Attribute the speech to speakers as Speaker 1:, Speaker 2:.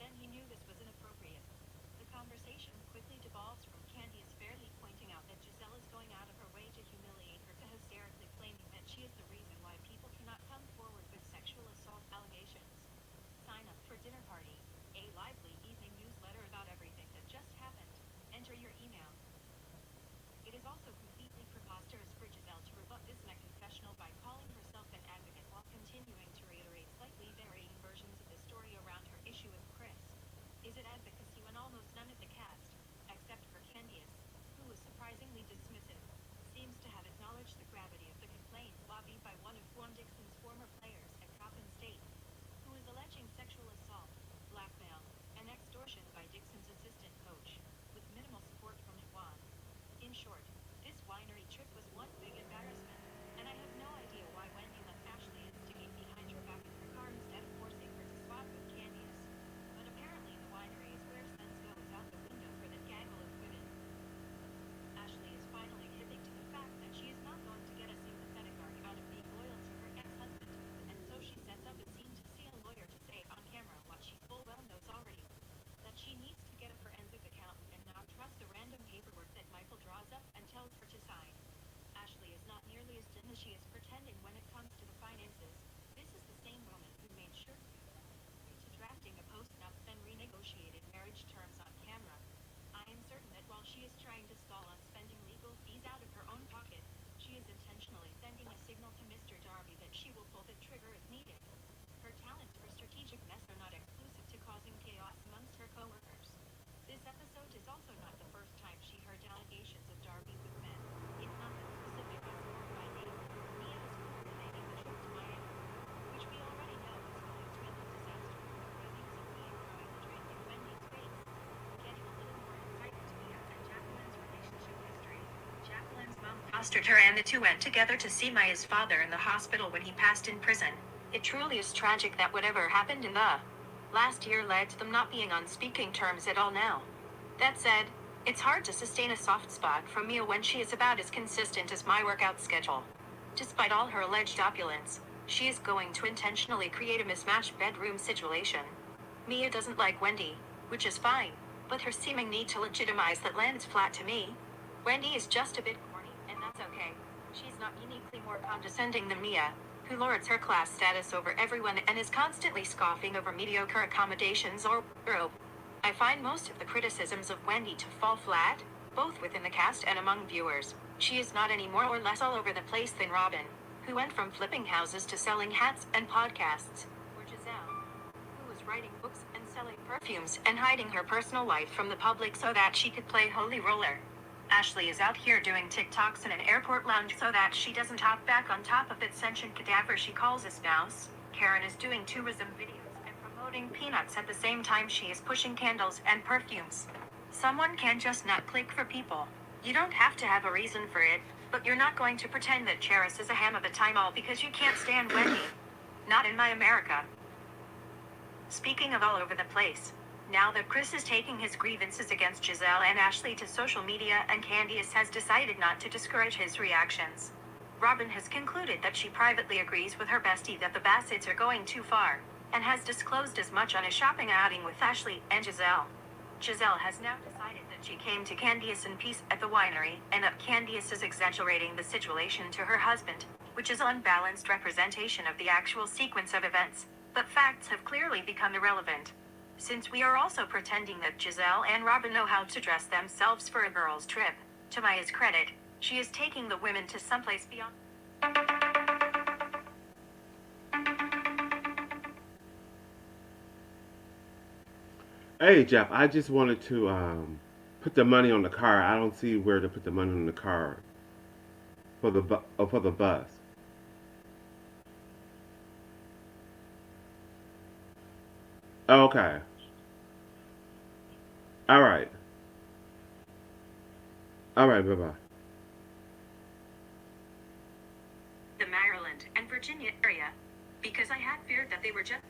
Speaker 1: Then he knew this was inappropriate. The conversation quickly devolves from Candice fairly pointing out that Giselle is going out of her way to humiliate her to hysterically claiming that she is the reason why people cannot come forward with sexual assault allegations. Sign up for Dinner Party, a lively evening newsletter about everything that just happened. Enter your email. It is also completely preposterous for Giselle to rebut this in a confessional by calling herself an advocate while continuing to reiterate slightly varying versions of the story around her issue with Chris. Is it advocacy when almost none of the cast, except for Candice, who was surprisingly dismissive, seems to have acknowledged the gravity of the complaint lobbied by one of Dixon's former players at Coppin State, who is alleging sexual assault, blackmail, and extortion by Dixon's assistant coach, with minimal support from Juan. In short, this winery trip was one big embarrassment, and I have no idea why Wendy let Ashley instigate behind her back in her car instead of forcing her to swap with Candice. But apparently the winery is where sense goes out the window for the gaggle of women. Ashley is finally hitting to the fact that she is not going to get a sympathetic arc out of being loyal to her ex-husband, and so she sets up a scene to see a lawyer to say on camera what she full well knows already. That she needs to get a forensic accountant and not trust the random paperwork that Michael draws up and tells her to sign. Ashley is not nearly as dim as she is pretending when it comes to the finances. This is the same woman who made sure to drafting a post-nup then renegotiated marriage terms on camera. I am certain that while she is trying to stall on spending legal fees out of her own pocket, she is intentionally sending a signal to Mr. Darby that she will pull the trigger if needed. Her talents for strategic mess are not exclusive to causing chaos amongst her coworkers. This episode is also not the first time she heard allegations of Darby with men, if not the specific as more by name. Mia is coordinating the trip to Miami, which we already know is going to end in disaster, by musically throwing the drink in Wendy's face. Getting a little more insight into Mia and Jacqueline's relationship history. Jacqueline's mom fostered her and the two went together to see Maya's father in the hospital when he passed in prison. It truly is tragic that whatever happened in the last year led to them not being on speaking terms at all now. That said, it's hard to sustain a soft spot from Mia when she is about as consistent as my workout schedule. Despite all her alleged opulence, she is going to intentionally create a mismatched bedroom situation. Mia doesn't like Wendy, which is fine, but her seeming need to legitimize that lands flat to me. Wendy is just a bit corny, and that's okay. She's not uniquely more condescending than Mia, who lords her class status over everyone and is constantly scoffing over mediocre accommodations or RHOP. I find most of the criticisms of Wendy to fall flat, both within the cast and among viewers. She is not any more or less all over the place than Robin, who went from flipping houses to selling hats and podcasts, or Giselle, who was writing books and selling perfumes and hiding her personal life from the public so that she could play holy roller. Ashley is out here doing TikToks in an airport lounge so that she doesn't hop back on top of that sentient cadaver she calls a spouse. Karen is doing tourism videos and promoting peanuts at the same time she is pushing candles and perfumes. Someone can just not click for people. You don't have to have a reason for it, but you're not going to pretend that Cheris is a ham of a time all because you can't stand Wendy. Not in my America. Speaking of all over the place, now that Chris is taking his grievances against Giselle and Ashley to social media and Candice has decided not to discourage his reactions, Robin has concluded that she privately agrees with her bestie that the Bassetts are going too far, and has disclosed as much on a shopping outing with Ashley and Giselle. Giselle has now decided that she came to Candice in peace at the winery, and that Candice is exaggerating the situation to her husband, which is unbalanced representation of the actual sequence of events, but facts have clearly become irrelevant. Since we are also pretending that Giselle and Robin know how to dress themselves for a girls' trip, to Maya's credit, she is taking the women to someplace beyond.
Speaker 2: Hey Jeff, I just wanted to put the money on the car. I don't see where to put the money on the car for for the bus. Okay. All right. All right. Bye bye.
Speaker 1: The Maryland and Virginia area, because I had feared that they were just